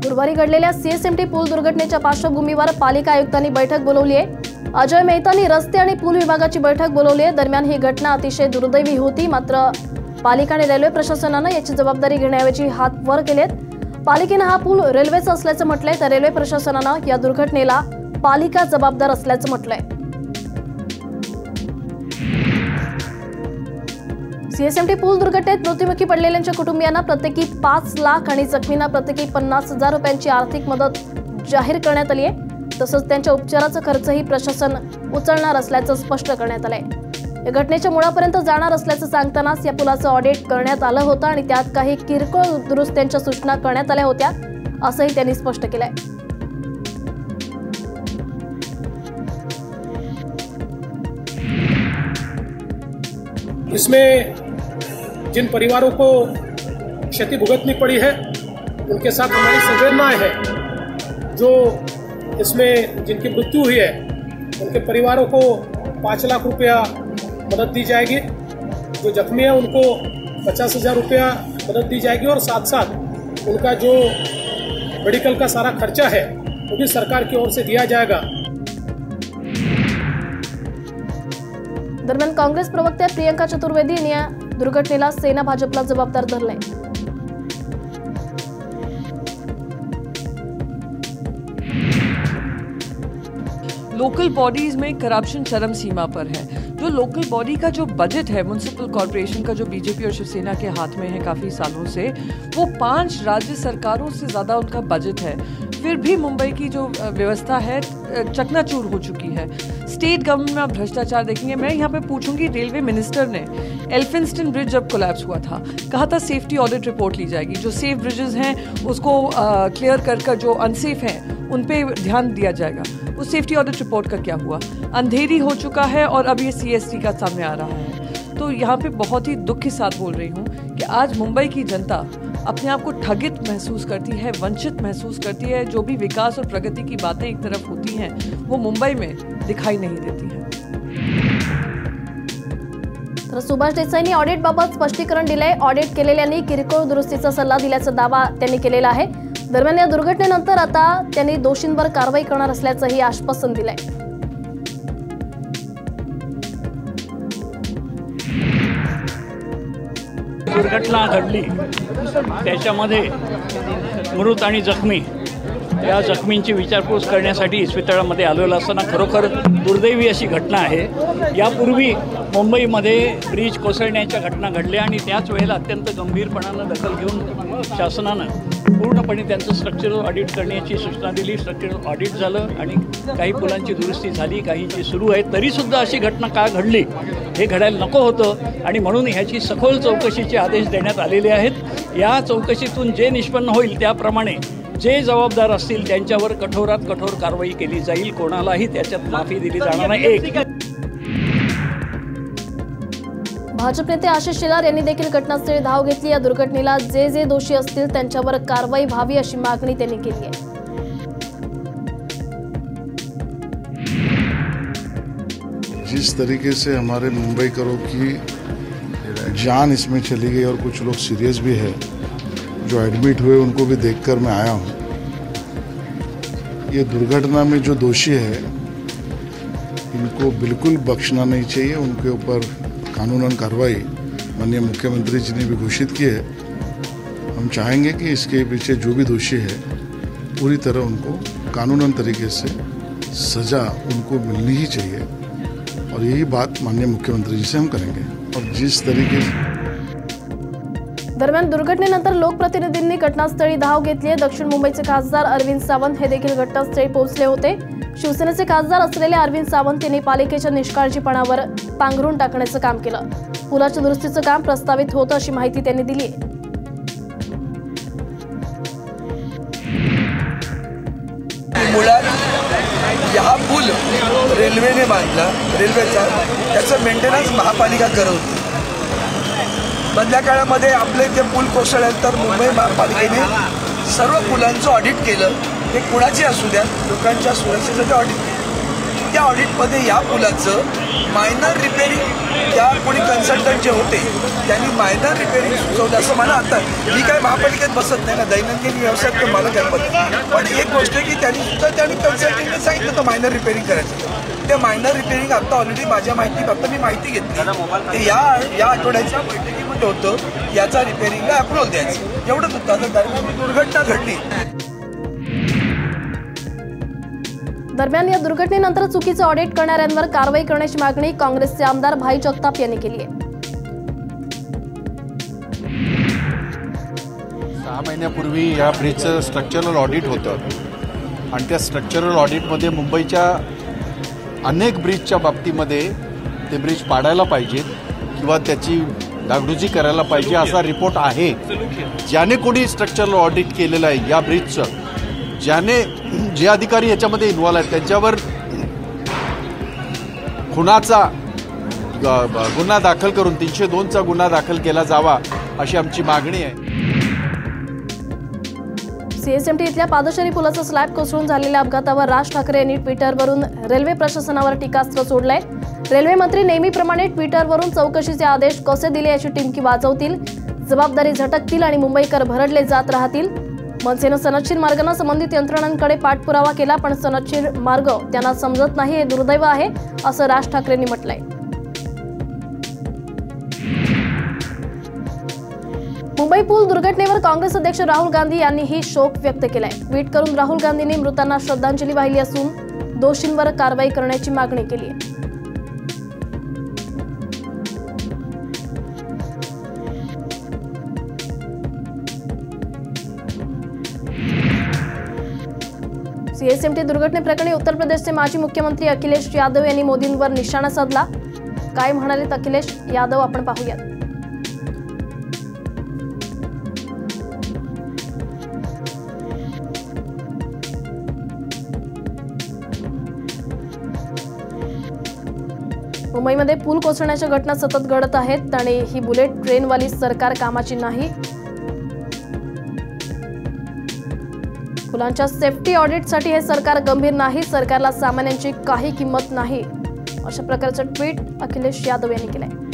गुरुवारी घडलेल्या सीएसएमटी पूल दुर्घटनेच्या पार्श्वभूमीवर पालिका आयुक्तांनी बैठक बोलावली आहे। अजय मेहतांनी रस्ते आणि पूल विभागाची बैठक बोलावली आहे। दरम्यान ही घटना अतिशय दुर्दैवी होती, मात्र पालिका आणि रेल्वे प्रशासनाने याची जबाबदारी घेण्याऐवजी हात वर केलेत। पालिकेने हा पूल रेल्वेचा असल्याचं म्हटलंय, तर रेल्वे प्रशासनाने या दुर्घटनेला पालिका जबाबदार असल्याचं म्हटलंय। सीएसएमटी पूल दुर्घटनेत मृत्युमुखी पडलेल्यांच्या कुटुंबियांना प्रत्येकी 5 लाख आणि जखमींना प्रत्येकी 50,000 रुपयांची आर्थिक मदत जाहीर करण्यात आली आहे। तसंच त्यांच्या उपचाराचा खर्चही प्रशासन उचलणार असल्याचं स्पष्ट करण्यात आलंय। या घटनेच्या मुळापर्यंत जाणार असल्याचं सांगतानाच या पुलाचं ऑडिट करण्यात आलं होतं आणि त्यात काही किरकोळ दुरुस्त्यांच्या सूचना करण्यात आल्या होत्या, असंही त्यांनी स्पष्ट केलंय। इसमें जिन परिवारों को क्षति भुगतनी पड़ी है उनके साथ हमारी संवेदनाएं हैं। जो इसमें जिनकी मृत्यु हुई है उनके परिवारों को 5 लाख रुपया मदद दी जाएगी। जो जख्मी है उनको 50,000 रुपया मदद दी जाएगी और साथ साथ उनका जो मेडिकल का सारा खर्चा है वो भी सरकार की ओर से दिया जाएगा। दरम्यान काँग्रेस प्रवक्त्या प्रियंका चतुर्वेदी यांनी या दुर्घटनेला सेना भाजपला जबाबदार धरले। लोकल बॉडीज में करप्शन चरम सीमा पर है। जो लोकल बॉडी का जो बजट है म्युनिसिपल कॉर्पोरेशन का, जो बीजेपी और शिवसेना के हाथ में है काफ़ी सालों से, वो 5 राज्य सरकारों से ज़्यादा उनका बजट है। फिर भी मुंबई की जो व्यवस्था है चकनाचूर हो चुकी है। स्टेट गवर्नमेंट में आप भ्रष्टाचार देखेंगे। मैं यहाँ पे पूछूंगी, रेलवे मिनिस्टर ने एल्फिंस्टन ब्रिज जब कोलैप्स हुआ था, कहा था सेफ्टी ऑडिट रिपोर्ट ली जाएगी, जो सेफ ब्रिजेस हैं उसको क्लियर कर जो अनसेफ हैं उन पे ध्यान दिया जाएगा। उस सेफ्टी ऑडिट रिपोर्ट का क्या हुआ? अंधेरी हो चुका है और अब ये सीएसटी का सामने आ रहा है। तो यहाँ पे बहुत ही दुख के साथ बोल रही हूँ कि आज मुंबई की जनता अपने आप को ठगित महसूस करती है, वंचित महसूस करती है। जो भी विकास और प्रगति की बातें एक तरफ होती हैं वो मुंबई में दिखाई नहीं देती हैं। तर सुभाष देसाईंनी ऑडिटबाबत स्पष्टीकरण दिलंय। ऑडिट केलेल्यांनी किरकोळ दुरुस्तीचा सल्ला दिल्याचा दावा त्यांनी केलेला आहे। दरम्यान या दुर्घटनेनंतर आता त्यांनी दोषींवर कारवाई करणार असल्याचंही आश्वासन दिलंय। दुर्घटना घडली त्याच्यामध्ये मृत आणि जखमी या जखमींची विचारपूस करण्यासाठी इस्पितळामध्ये आलेलो असताना खरोखर दुर्दैवी अशी घटना आहे। यापूर्वी मुंबईमध्ये ब्रिज कोसळण्याच्या घटना घडल्या आणि त्याच वेळेला अत्यंत गंभीरपणानं दखल घेऊन शासनानं पूर्णपणे त्यांचं स्ट्रक्चरल ऑडिट करण्याची सूचना दिली। स्ट्रक्चरल ऑडिट झालं आणि काही पुलांची दुरुस्ती झाली, काहींची सुरू आहे। तरीसुद्धा अशी घटना का घडली हे घडायला नको होतं आणि म्हणून ह्याची सखोल चौकशीचे आदेश देण्यात आलेले आहेत। या चौकशीतून जे निष्पन्न होईल त्याप्रमाणे जे जबाबदार असतील त्यांच्यावर कठोरात कठोर कारवाई केली जाईल। कोणालाही त्याच्यात माफी दिली जाणार नाही। भाजप नेते आशिष शेलार यांनी देखील घटनास्थळी धाव घेतली। या दुर्घटनेला जे दोषी असतील त्यांच्यावर कारवाई व्हावी अशी मागणी त्यांनी केली आहे। जिस तरीके से हमारे मुंबईकरों की जान इसमें चली गई और कुछ लोग सीरियस भी है जो एडमिट हुए, उनको भी देखकर मैं आया हूँ। ये दुर्घटना में जो दोषी है इनको बिल्कुल बख्शना नहीं चाहिए। उनके ऊपर कानूनन कार्रवाई माननीय मुख्यमंत्री जी ने भी घोषित की है। हम चाहेंगे कि इसके पीछे जो भी दोषी है पूरी तरह उनको कानूनन तरीके से सज़ा उनको मिलनी ही चाहिए और यही बात माननीय मुख्यमंत्री जी से हम करेंगे। और जिस तरीके से दरम्यान दुर्घटनेनंतर लोकप्रतिनिधींनी घटनास्थळी धाव घेतली आहे। दक्षिण मुंबईचे खासदार अरविंद सावंत हे देखील घटनास्थळी पोहोचले होते। शिवसेनेचे खासदार असलेले अरविंद सावंत यांनी पालिकेच्या निष्काळजीपणावर पांघरून टाकण्याचं काम केलं। पुलाच्या दुरुस्तीचं काम प्रस्तावित होतं अशी माहिती त्यांनी दिली आहे। मुळात हा पूल रेल्वेने बांधला, रेल्वेचा त्याचं मेंटेनन्स महापालिका करत। मधल्या काळामध्ये आपले ते पूल कोसळल्यानंतर मुंबई महापालिकेने सर्व पुलांचं ऑडिट केलं। ते कुणाचे असू द्या, लोकांच्या सुरक्षेसाठी ऑडिट केलं। त्या ऑडिटमध्ये या पुलाचं मायनर रिपेअरिंग त्या कोणी कन्सल्टंट जे होते त्यांनी मायनर रिपेअरिंग सुचवलं असं मला आता. मी काय महापालिकेत बसत नाही ना, दैनंदिन व्यवसायात तर मला काय पडत. पण एक गोष्ट आहे की त्यांनी सुद्धा कन्सल्टंटने सांगितलं होतं मायनर रिपेअरिंग करायचं. ते मायनर रिपेअरिंग आता ऑलरेडी माझ्या माहिती फक्त मी माहिती घेतली ते या आठवड्याच्या बैठकीमध्ये होतं. याचा रिपेअरिंगला अप्रुव्हल द्यायचं एवढंच होतं. आता दरम्यान दुर्घटना घडली. दरम्यान या दुर्घटनेनंतर चुकीचं ऑडिट करणाऱ्यांवर कारवाई करण्याची मागणी काँग्रेसचे आमदार भाई जगताप यांनी केली आहे. 6 महिन्यापूर्वी या ब्रिजचं स्ट्रक्चरल ऑडिट होतं आणि त्या स्ट्रक्चरल ऑडिटमध्ये मुंबईच्या अनेक ब्रिजच्या बाबतीमध्ये ते ब्रिज पाडायला पाहिजेत किंवा त्याची डागडुजी करायला पाहिजे असा रिपोर्ट आहे. ज्याने कोणी स्ट्रक्चरल ऑडिट केलेलं आहे या ब्रिजचं, जे अधिकारी याच्यामध्ये इन्व्हॉल्व आहेत त्यांच्यावर खुनाचा गुन्हा दाखल करून 302चा गुन्हा दाखल केला जावा अशी आमची मागणी आहे. सीएसएमटी इथल्या पादचारी पुलाचा स्लॅब कोसळून झालेल्या अपघातावर राज ठाकरे यांनी ट्विटरवरून रेल्वे प्रशासनावर टीकास्त्र सोडलंय. रेल्वे मंत्री नेहमीप्रमाणे ट्विटरवरून चौकशीचे आदेश कसे दिले याची टिमकी वाजवतील, जबाबदारी झटकतील आणि मुंबईकर भरडले जात राहतील. मनसेनं सनदशीर मार्गांना संबंधित यंत्रणांकडे पाठपुरावा केला, पण सनदशीर मार्ग त्यांना समजत नाही हे दुर्दैव आहे, असं राज ठाकरेंनी म्हटलंय. मुंबई पूल दुर्घटनेवर काँग्रेस अध्यक्ष राहुल गांधी यांनीही शोक व्यक्त केलाय. ट्विट करून राहुल गांधींनी मृतांना श्रद्धांजली वाहिली असून दोषींवर कारवाई करण्याची मागणी केली आहे. सीएसएमटी दुर्घटनेप्रकरणी उत्तर प्रदेशचे माजी मुख्यमंत्री अखिलेश यादव यांनी मोदींवर निशाणा साधला. काय म्हणालेत अखिलेश यादव आपण पाहूयात. मुंबईमध्ये पूल कोसळण्याच्या घटना सतत घडत आहेत आणि ही बुलेट ट्रेनवाली सरकार कामाची नाही. पुलांच्या सेफ्टी ऑडिटसाठी हे सरकार गंभीर नाही, सरकारला सामान्यांची काही किंमत नाही, अशा प्रकारचं ट्विट अखिलेश यादव यांनी केलंय.